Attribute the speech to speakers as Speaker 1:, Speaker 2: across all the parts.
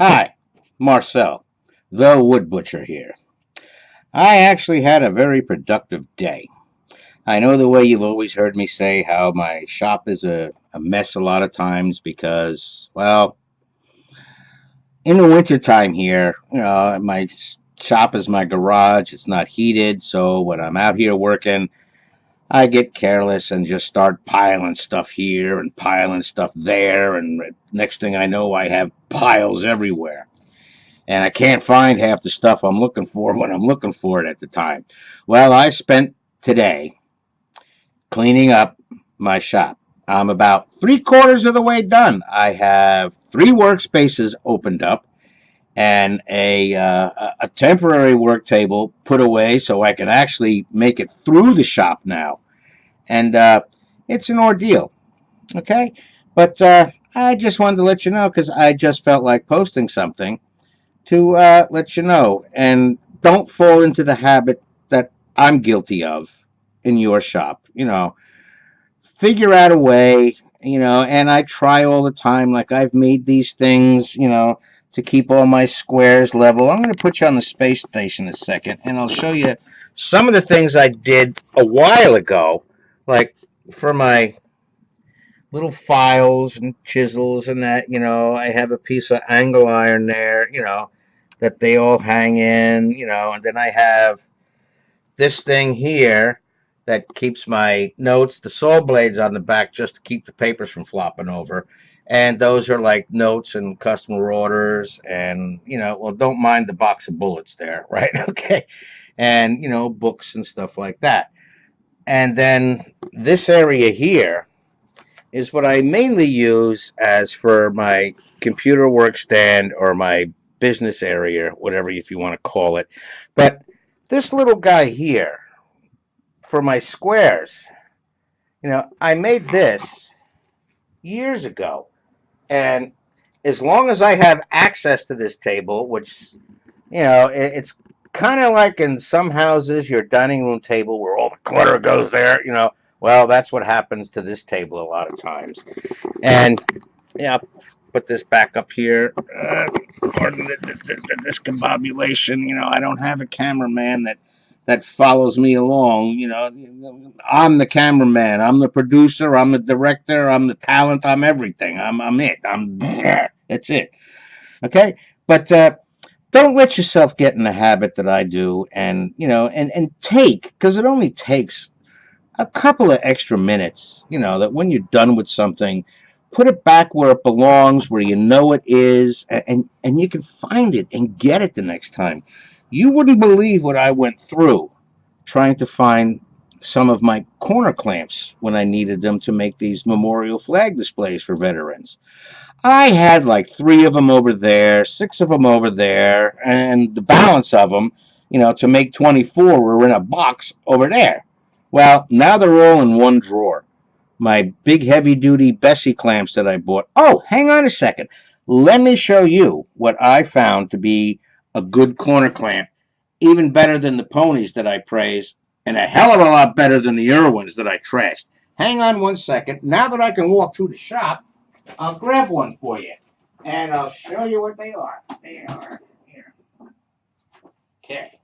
Speaker 1: Hi, Marcel, the Wood Butcher here. I actually had a very productive day. I know the way you've always heard me say how my shop is a mess a lot of times because, well, in the wintertime here, my shop is my garage. It's not heated, so when I'm out here working, I get careless and just start piling stuff here and piling stuff there, and next thing I know, I have piles everywhere. And I can't find half the stuff I'm looking for when I'm looking for it at the time. Well, I spent today cleaning up my shop. I'm about three-quarters of the way done. I have three workspaces opened up and a temporary work table put away so I can actually make it through the shop now. And it's an ordeal, okay? But I just wanted to let you know because I just felt like posting something to let you know. And don't fall into the habit that I'm guilty of in your shop. Figure out a way, and I try all the time. Like I've made these things, to keep all my squares level. I'm going to put you on the space station a second, and I'll show you some of the things I did a while ago, like for my little files and chisels and that. I have a piece of angle iron there, that they all hang in, and then I have this thing here that keeps my notes, the saw blades on the back just to keep the papers from flopping over. And those are like notes and customer orders and, well, don't mind the box of bullets there, right? Okay. And, books and stuff like that. And then this area here is what I mainly use as for my computer work stand or my business area, whatever if you want to call it. But this little guy here for my squares, I made this years ago. And as long as I have access to this table, which, it's kind of like in some houses, your dining room table where all the clutter goes there, well, that's what happens to this table a lot of times. And yeah, put this back up here. Pardon the discombobulation. I don't have a cameraman that follows me along. I'm the cameraman. I'm the producer. I'm the director. I'm the talent. I'm everything. I'm it. That's it. Okay, but don't let yourself get in the habit that I do, and and take because it only takes a couple of extra minutes, that when you're done with something, put it back where it belongs, where you know it is, and you can find it and get it the next time. You wouldn't believe what I went through trying to find some of my corner clamps when I needed them to make these memorial flag displays for veterans. I had like three of them over there, six of them over there, and the balance of them, to make 24 were in a box over there. Well, now they're all in one drawer. My big heavy duty Bessie clamps that I bought. Oh, hang on a second. Let me show you what I found to be a good corner clamp, even better than the ponies that I praise, and a hell of a lot better than the Irwins that I trashed. Hang on one second. Now that I can walk through the shop, I'll grab one for you, and I'll show you what they are. They are here. Okay,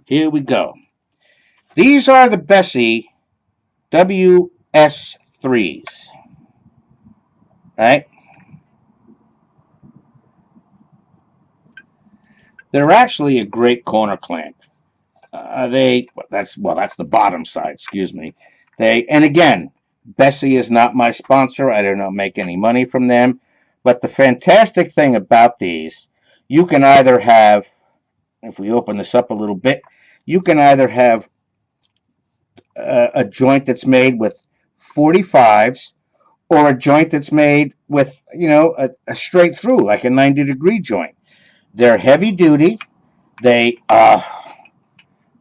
Speaker 1: here we go. These are the Bessie WS3s, right? They're actually a great corner clamp. That's the bottom side. Excuse me. And again, Bessie is not my sponsor. I do not make any money from them. But the fantastic thing about these, you can either have, if we open this up a little bit, you can either have a joint that's made with 45s or a joint that's made with, a straight through, like a 90-degree joint. They're heavy duty. They're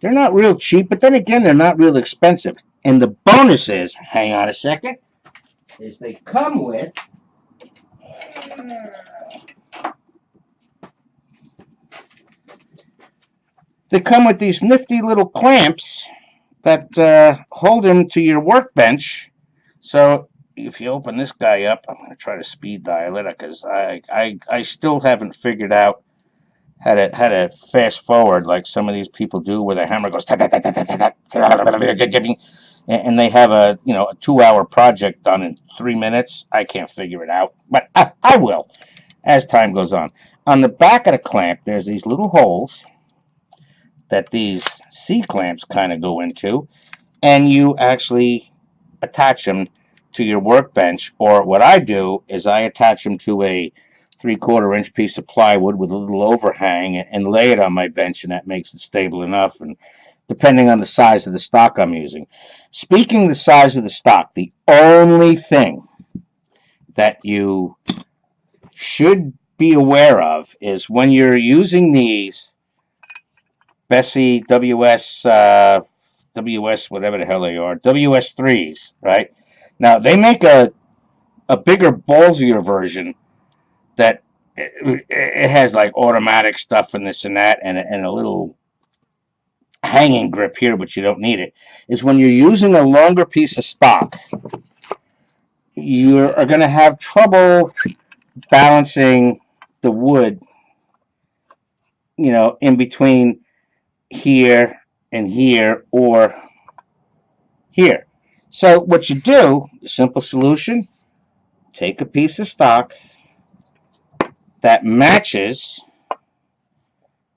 Speaker 1: not real cheap, but then again, they're not real expensive. And the bonus is, hang on a second, is they come with these nifty little clamps that hold them to your workbench. So if you open this guy up, I'm going to try to speed dial it because I still haven't figured out how to fast forward like some of these people do, where the hammer goes and they have a 2 hour project done in 3 minutes. I can't figure it out, but I will as time goes on. On the back of the clamp, there's these little holes that these C clamps kind of go into, and you actually attach them to your workbench. Or what I do is I attach them to a 3/4 inch piece of plywood with a little overhang and lay it on my bench, and that makes it stable enough. And depending on the size of the stock I'm using. Speaking of the size of the stock, the only thing that you should be aware of is when you're using these Bessey WS, whatever the hell they are, WS3s, right? Now, they make a bigger, ballsier version that it has like automatic stuff and this and that, and a little hanging grip here, but you don't need it. Is when you're using a longer piece of stock, you are going to have trouble balancing the wood, in between here and here or here. So what you do, the simple solution, take a piece of stock that matches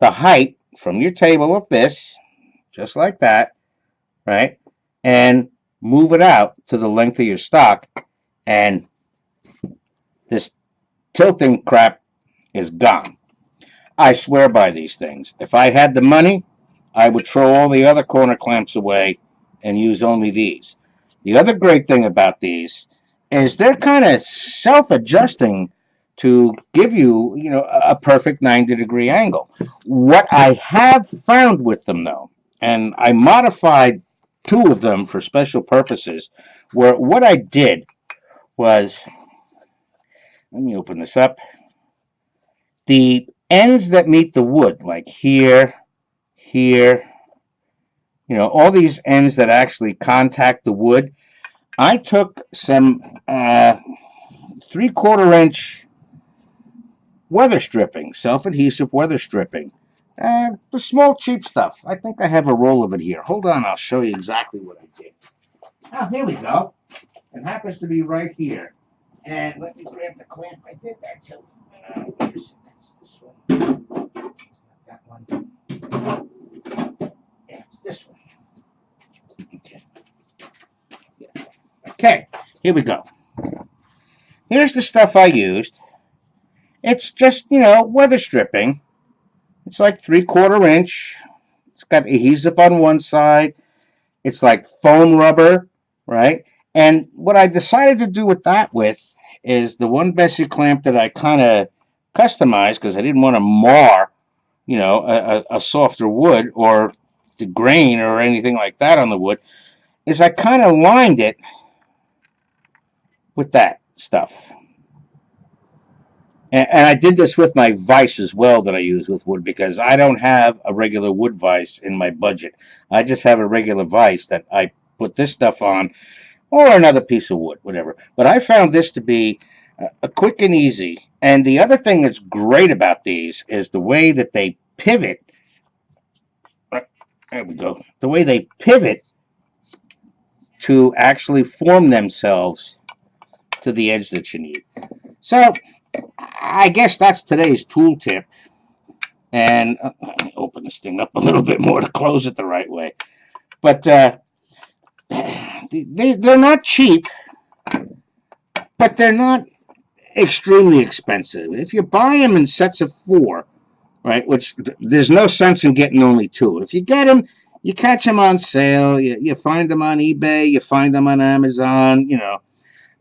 Speaker 1: the height from your table of this, just like that, right? And move it out to the length of your stock, and this tilting crap is gone. I swear by these things. If I had the money, I would throw all the other corner clamps away and use only these. The other great thing about these is they're kind of self-adjusting to give you, a perfect 90-degree angle. What I have found with them, though, and I modified 2 of them for special purposes, where what I did was, let me open this up, the ends that meet the wood, like here, here, all these ends that actually contact the wood, I took some 3/4 inch weather stripping, self-adhesive weather stripping. The small, cheap stuff. I think I have a roll of it here. Hold on, I'll show you exactly what I did. Oh, here we go. It happens to be right here. And let me grab the clamp. I did that too. That's this one. That one. Yeah, it's this one. Okay. Yeah. Okay, here we go. Here's the stuff I used. It's just, weather stripping. It's like 3/4 inch. It's got adhesive on one side. It's like foam rubber, right? And what I decided to do with that is the one Bessey clamp that I kind of customized, because I didn't want to mar, a softer wood or the grain or anything like that on the wood, is I kind of lined it with that stuff. And I did this with my vise as well that I use with wood, because I don't have a regular wood vise in my budget. I just have a regular vise that I put this stuff on, or another piece of wood, whatever. But I found this to be a quick and easy. And the other thing that's great about these is the way that they pivot. There we go. The way they pivot to actually form themselves to the edge that you need. So I guess that's today's tool tip. And let me open this thing up a little bit more to close it the right way. But they're not cheap, but they're not extremely expensive. If you buy them in sets of 4, right, which there's no sense in getting only 2. If you get them, you catch them on sale. You find them on eBay. You find them on Amazon,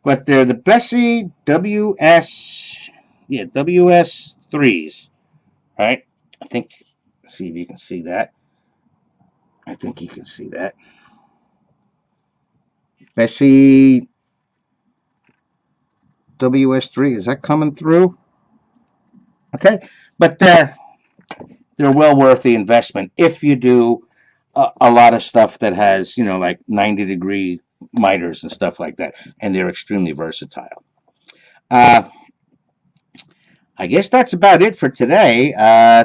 Speaker 1: But they're the Bessey WS3s, right? I think, let's see if you can see that. I think you can see that. Bessey WS3, is that coming through? Okay, but they're well worth the investment if you do a lot of stuff that has, like 90-degree miters and stuff like that, and they're extremely versatile. Uh, I guess that's about it for today.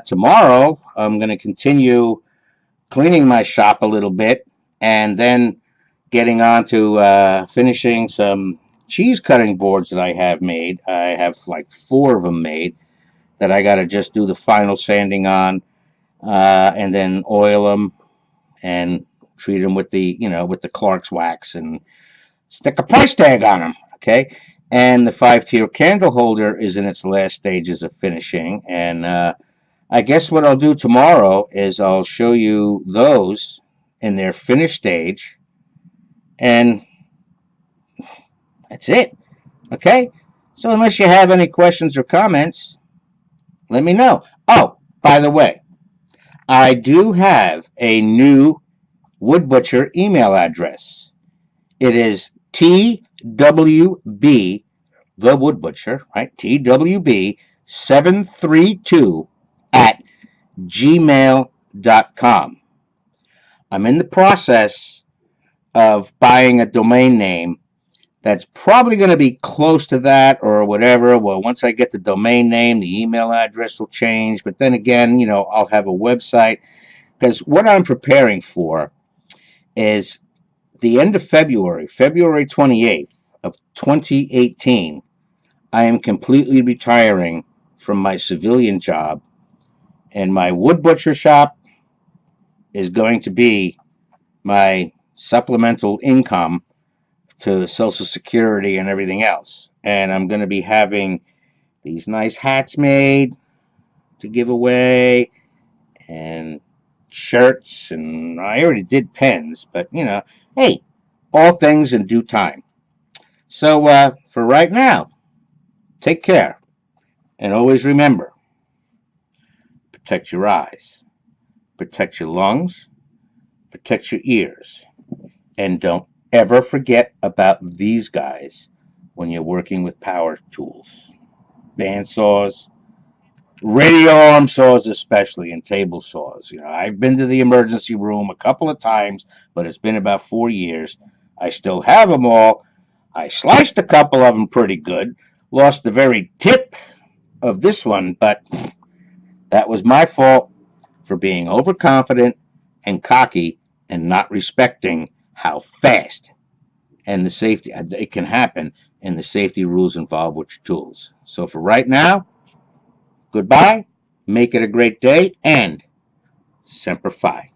Speaker 1: Tomorrow, I'm going to continue cleaning my shop a little bit, and then getting on to finishing some cheese cutting boards that I have made. I have like 4 of them made that I got to just do the final sanding on, and then oil them and treat them with the with the Clark's wax and stick a price tag on them. Okay. And the 5-tier candle holder is in its last stages of finishing. And I guess what I'll do tomorrow is I'll show you those in their finished stage. And that's it. Okay? So unless you have any questions or comments, let me know. Oh, by the way, I do have a new Wood Butcher email address. It is TWB, the Wood Butcher, right? TWB732 at gmail.com. I'm in the process of buying a domain name that's probably going to be close to that or whatever. Well, once I get the domain name, the email address will change. But then again, I'll have a website, because what I'm preparing for is the end of February 28th of 2018, I am completely retiring from my civilian job, and my wood butcher shop is going to be my supplemental income to Social Security and everything else. And I'm going to be having these nice hats made to give away, and shirts, and I already did pens, but hey, all things in due time. So for right now, take care, and always remember, protect your eyes, protect your lungs, protect your ears, and don't ever forget about these guys when you're working with power tools. Bandsaws, radio arm saws especially, and table saws. I've been to the emergency room a couple of times, but it's been about 4 years. I still have them all. I sliced a couple of them pretty good. Lost the very tip of this one, but that was my fault for being overconfident and cocky and not respecting how fast and the safety it can happen, and the safety rules involved with your tools. So for right now, goodbye, make it a great day, and Semper Fi.